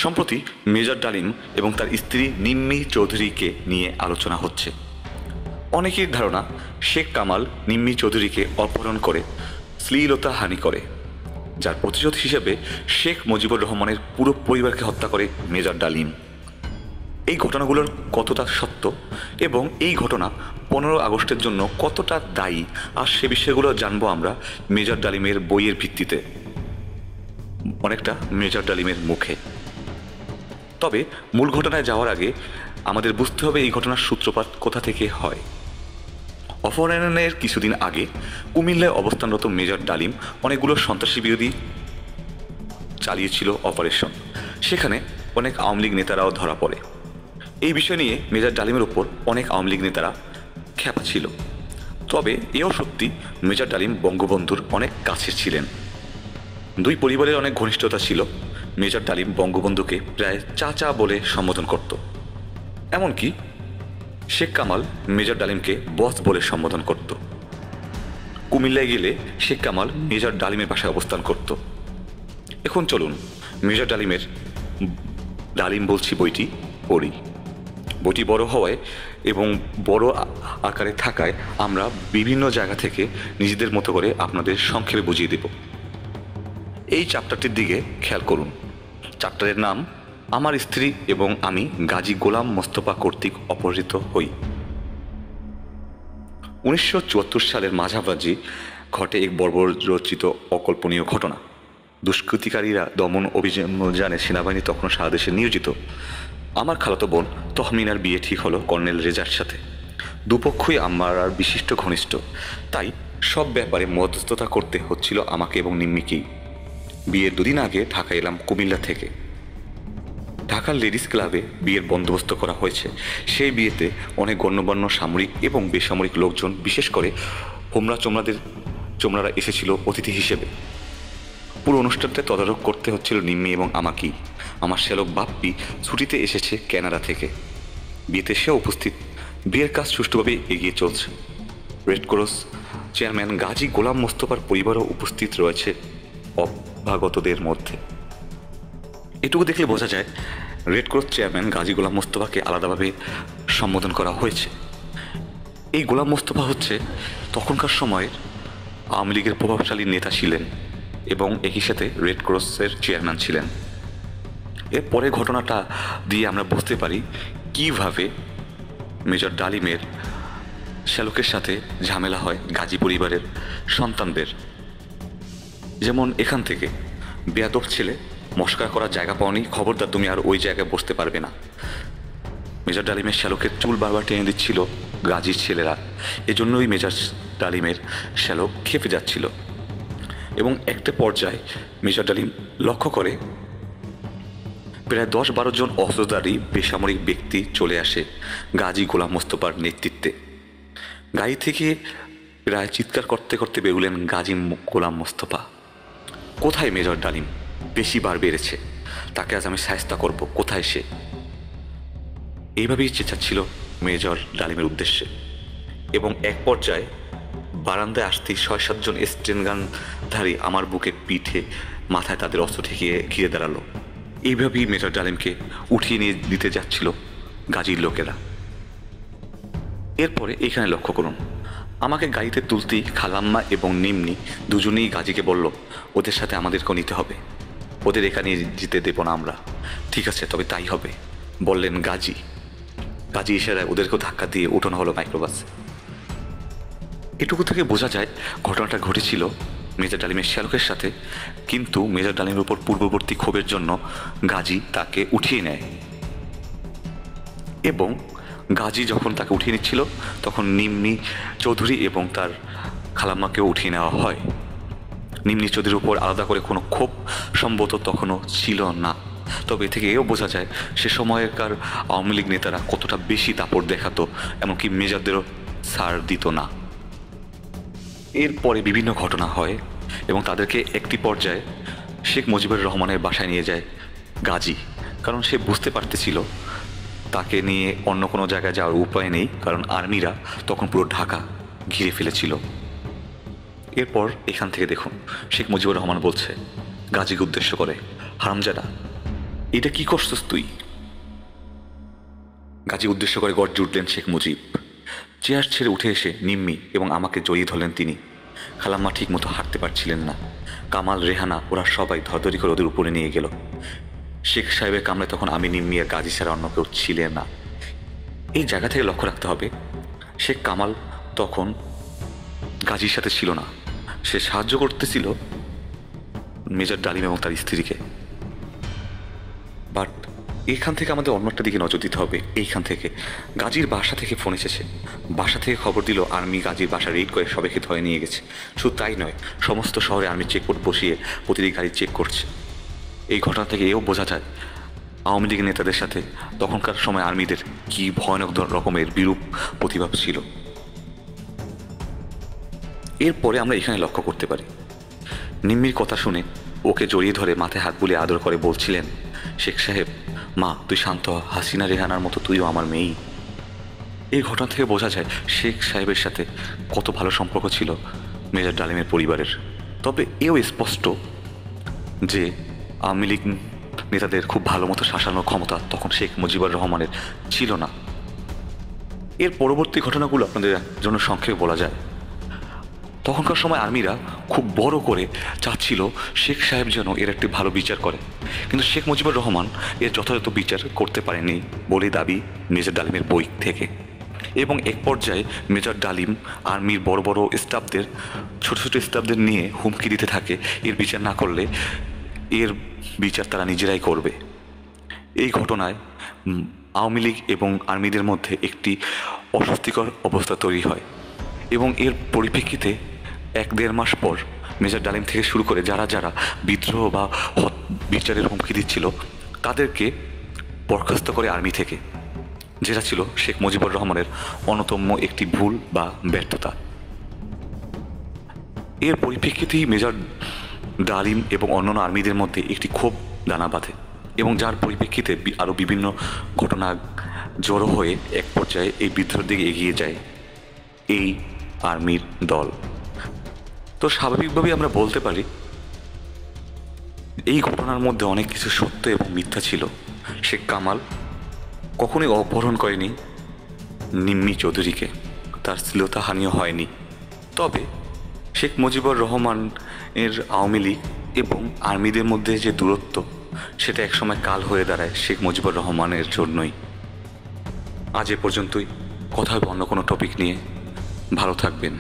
সম্প্রতি মেজর ডালিম এবং তার স্ত্রী নিম্মি চৌধুরীকে নিয়ে আলোচনা হচ্ছে। অনেকের ধারণা শেখ কামাল নিম্মি চৌধুরীকে অপহরণ করে শ্লীলতাহানি করে, যার প্রতিশোধ হিসেবে শেখ মুজিবুর রহমানের পুরো পরিবারকে হত্যা করে মেজর ডালিম। এই ঘটনাগুলোর কতটা সত্য এবং এই ঘটনা 15 আগস্টের জন্য কতটা দায়ী, আর সে বিষয়গুলো জানবো আমরা মেজর ডালিমের বইয়ের ভিত্তিতে, অনেকটা মেজর ডালিমের মুখে। তবে মূল ঘটনায় যাওয়ার আগে আমাদের বুঝতে হবে এই ঘটনার সূত্রপাত কোথা থেকে হয়। অপহরণের কিছুদিন আগে কুমিল্লায় অবস্থানরত মেজর ডালিম অনেকগুলো সন্ত্রাসী বিরোধী চালিয়েছিল অপারেশন। সেখানে অনেক আওয়ামী লীগ নেতারাও ধরা পড়ে। এই বিষয় নিয়ে মেজর ডালিমের ওপর অনেক আওয়ামী লীগ নেতারা খ্যাপা ছিল। তবে এও সত্যি মেজর ডালিম বঙ্গবন্ধুর অনেক কাছের ছিলেন। দুই পরিবারের অনেক ঘনিষ্ঠতা ছিল। মেজর ডালিম বঙ্গবন্ধুকে প্রায় চাচা বলে সম্বোধন করত। এমনকি শেখ কামাল মেজর ডালিমকে বস বলে সম্বোধন করত। কুমিল্লায় গেলে শেখ কামাল মেজর ডালিমের বাসায় অবস্থান করত। এখন চলুন মেজর ডালিমের ডালিম বলছি বইটি পড়ি। বইটি বড় হওয়ায় এবং বড় আকারে থাকায় আমরা বিভিন্ন জায়গা থেকে নিজেদের মতো করে আপনাদের সংক্ষেপে বুঝিয়ে দেব। এই চ্যাপ্টারটির দিকে খেয়াল করুন। চ্যাপ্টারের নাম আমার স্ত্রী এবং আমি গাজী গোলাম মোস্তফা কর্তৃক অপহৃত হই। 1974 সালের মাঝামাঝি ঘটে এক বর্বরচিত অকল্পনীয় ঘটনা। দুষ্কৃতিকারীরা দমন অভিযানে সেনাবাহিনী তখন সারা দেশে নিয়োজিত। আমার খালাতো বোন তহমিনার বিয়ে ঠিক হলো কর্নেল রেজার সাথে। দুপক্ষই আমার আর বিশিষ্ট ঘনিষ্ঠ, তাই সব ব্যাপারে মধ্যস্থতা করতে হচ্ছিল আমাকে এবং নিম্মিকেই। বিয়ের দুদিন আগে ঢাকা এলাম কুমিল্লা থেকে। ঢাকার লেডিস ক্লাবে বিয়ের বন্দোবস্ত করা হয়েছে। সেই বিয়েতে অনেক গণ্যমান্য সামরিক এবং বেসামরিক লোকজন, বিশেষ করে চোমরারা এসেছিল অতিথি হিসেবে। পুরো অনুষ্ঠানটা তদারক করতে হচ্ছিল নিম্মি এবং আমাকেই। আমার শ্যালক বাপ্পি ছুটিতে এসেছে কানাডা থেকে। বিয়েতে সেও উপস্থিত। বিয়ের কাজ সুষ্ঠুভাবে এগিয়ে চলছে। রেড ক্রস চেয়ারম্যান গাজী গোলাম মোস্তফার পরিবারও উপস্থিত রয়েছে অভ্যাগতদের মধ্যে। এটুকু দেখলে বোঝা যায় রেড ক্রস চেয়ারম্যান গাজী গোলাম মোস্তফাকে আলাদাভাবে সম্বোধন করা হয়েছে। এই গোলাম মোস্তফা হচ্ছে তখনকার সময়ের আওয়ামী লীগের প্রভাবশালী নেতা ছিলেন এবং একই সাথে রেড ক্রসের চেয়ারম্যান ছিলেন। এর পরে ঘটনাটা দিয়ে আমরা বুঝতে পারি কিভাবে মেজর ডালিমের শ্যালকের সাথে ঝামেলা হয় গাজী পরিবারের সন্তানদের। যেমন এখান থেকে বেয়াদব ছেলে, মস্কার করার জায়গা পাওনি, খবরদার তুমি আর ওই জায়গায় বসতে পারবে না। মেজর ডালিমের শ্যালকের চুল বারবার টেনে দিচ্ছিল গাজীর ছেলেরা। এজন্যই মেজর ডালিমের শ্যালক খেপে যাচ্ছিল এবং একটা পর্যায়ে মেজর ডালিম লক্ষ্য করে প্রায় 10-12 জন অস্ত্রধারী বেসামরিক ব্যক্তি চলে আসে গাজী গোলাম মোস্তফার নেতৃত্বে। গাড়ি থেকে প্রায় চিৎকার করতে করতে বেরুলেন গাজী গোলাম মোস্তফা। কোথায় মেজর ডালিম? বেশি বার বেড়েছে, তাকে আজ আমি শায়েস্তা করব। কোথায় সে? এইভাবেই চেঁচাচ্ছিল মেজর ডালিমের উদ্দেশ্যে। এবং এক পর্যায়ে বারান্দায় আসতেই 6-7 জন স্টেনগানধারী আমার বুকে, পিঠে, মাথায় তাদের অস্ত্র ঠেকিয়ে ঘিরে দাঁড়ালো। এইভাবেই মেজর ডালিমকে উঠিয়ে নিয়ে দিতে যাচ্ছিল গাজীর লোকেরা। এরপরে এখানে লক্ষ্য করুন, আমাকে গাড়িতে তুলতেই খালাম্মা এবং নিম্নি দুজনেই গাজীকে বলল, ওদের সাথে আমাদেরকেও নিতে হবে, ওদের এখানে যেতে দেব না আমরা। ঠিক আছে, তবে তাই হবে, বললেন গাজী। গাজী ইশারায় ওদেরকেও ধাক্কা দিয়ে উঠানো হলো মাইক্রোবাস। এটুকু থেকে বোঝা যায় ঘটনাটা ঘটেছিল মেজর ডালিমের শ্যালকের সাথে, কিন্তু মেজর ডালিমের উপর পূর্ববর্তী ক্ষোভের জন্য গাজী তাকে উঠিয়ে নেয়। এবং গাজী যখন তাকে উঠিয়ে নিচ্ছিল তখন নিম্নি চৌধুরী এবং তার খালাম্মাকেও উঠিয়ে নেওয়া হয়। নিম্নি চৌধুরীর উপর আলাদা করে কোনো ক্ষোভ সম্ভবত তখনও ছিল না। তবে এ থেকে এও বোঝা যায় সে সময়কার আওয়ামী লীগ নেতারা কতটা বেশি দাপট দেখাতো, এমনকি মেজরদেরও ছাড় দিত না। এরপরে বিভিন্ন ঘটনা হয় এবং তাদেরকে একটি পর্যায়ে শেখ মুজিবুর রহমানের বাসায় নিয়ে যায় গাজী, কারণ সে বুঝতে পারতেছিল তাকে নিয়ে অন্য কোনো জায়গায় যাওয়ার উপায় নেই, কারণ আর্মিরা তখন পুরো ঢাকা ঘিরে ফেলেছিল। এরপর এখান থেকে দেখুন শেখ মুজিবুর রহমান বলছে গাজীকে উদ্দেশ্য করে, হারামজাদা, এটা কি করছস তুই? গাজী উদ্দেশ্য করে গর্জে উঠলেন শেখ মুজিব। চেয়ার ছেড়ে উঠে এসে নিম্মি এবং আমাকে জড়িয়ে ধরলেন তিনি। খালাম্মা ঠিক মতো হাঁটতে পারছিলেন না। কামাল, রেহানা ওরা সবাই ধরধরি করে ওদের উপরে নিয়ে গেল। শেখ সাহেবের কামরায় তখন আমি, নিম্মি আর গাজী ছাড়া অন্য কেউ ছিলেন না। এই জায়গা থেকে লক্ষ্য রাখতে হবে, শেখ কামাল তখন গাজীর সাথে ছিল না। সে সাহায্য করতেছিল মেজর ডালিম এবং তার স্ত্রীকে। বাট এইখান থেকে আমাদের অন্য একটা দিকে নজর দিতে হবে। এইখান থেকে গাজীর বাসা থেকে ফোন এসেছে। বাসা থেকে খবর দিল আর্মি গাজীর বাসা রেড করে সবাইকে ধরে নিয়ে গেছে। শুধু তাই নয়, সমস্ত শহরে আর্মি চেকপোস্ট বসিয়ে প্রতিটি গাড়ি চেক করছে। এই ঘটনা থেকে এও বোঝা যায় আওয়ামী লীগের নেতাদের সাথে তখনকার সময় আর্মিদের কি ভয়ানক রকমের বিরূপ প্রতিভাব ছিল। এরপরে আমরা এখানে লক্ষ্য করতে পারি, নিম্মির কথা শুনে ওকে জড়িয়ে ধরে মাথায় হাত বুলিয়ে আদর করে বলছিলেন, শেখ সাহেব, মা তুই শান্ত হ, হাসিনা রেহানার মতো তুইও আমার মেয়েই। এই ঘটনা থেকে বোঝা যায় শেখ সাহেবের সাথে কত ভালো সম্পর্ক ছিল মেজর ডালিমের পরিবারের। তবে এও স্পষ্ট যে আওয়ামী লীগ নেতাদের খুব ভালো মতো শাসানোর ক্ষমতা তখন শেখ মুজিবুর রহমানের ছিল না। এর পরবর্তী ঘটনাগুলো আপনাদের জন্য সংক্ষেপে বলা যায়। তখনকার সময় আর্মিরা খুব বড় করে চাচ্ছিল শেখ সাহেব যেন এর একটি ভালো বিচার করে, কিন্তু শেখ মুজিবুর রহমান এর যথাযথ বিচার করতে পারেনি বলে দাবি মেজর ডালিমের বই থেকে। এবং এক পর্যায়ে মেজর ডালিম আর্মির বড় বড় স্টাফদের, ছোট ছোট স্টাফদের নিয়ে হুমকি দিতে থাকে, এর বিচার না করলে এর বিচার তারা নিজেরাই করবে। এই ঘটনায় আওয়ামী লীগ এবং আর্মিদের মধ্যে একটি অস্বস্তিকর অবস্থা তৈরি হয় এবং এর পরিপ্রেক্ষিতে 1-1.5 মাস পর মেজর ডালিম থেকে শুরু করে যারা যারা বিদ্রোহ বা বিচারের হুমকি দিচ্ছিল তাদেরকে বরখাস্ত করে আর্মি থেকে, যেটা ছিল শেখ মুজিবুর রহমানের অন্যতম একটি ভুল বা ব্যর্থতা। এর পরিপ্রেক্ষিতেই মেজর ডালিম এবং অন্যান্য আর্মিদের মধ্যে একটি ক্ষোভ দানা বাঁধে এবং যার পরিপ্রেক্ষিতে আরও বিভিন্ন ঘটনা জড়ো হয়ে এক পর্যায়ে এই বিদ্রোহের দিকে এগিয়ে যায় এই আর্মির দল। তো স্বাভাবিকভাবেই আমরা বলতে পারি এই ঘটনার মধ্যে অনেক কিছু সত্য এবং মিথ্যা ছিল। শেখ কামাল কখনোই অপহরণ করেনি নিম্মি চৌধুরীকে, তার শ্লীলতাহানিও হয়নি। তবে শেখ মুজিবুর রহমানের আওয়ামী লীগ এবং আর্মিদের মধ্যে যে দূরত্ব, সেটা একসময় কাল হয়ে দাঁড়ায় শেখ মুজিবুর রহমানের জন্যই। আজ এ পর্যন্তই, কথা হবে অন্য কোনো টপিক নিয়ে। ভালো থাকবেন।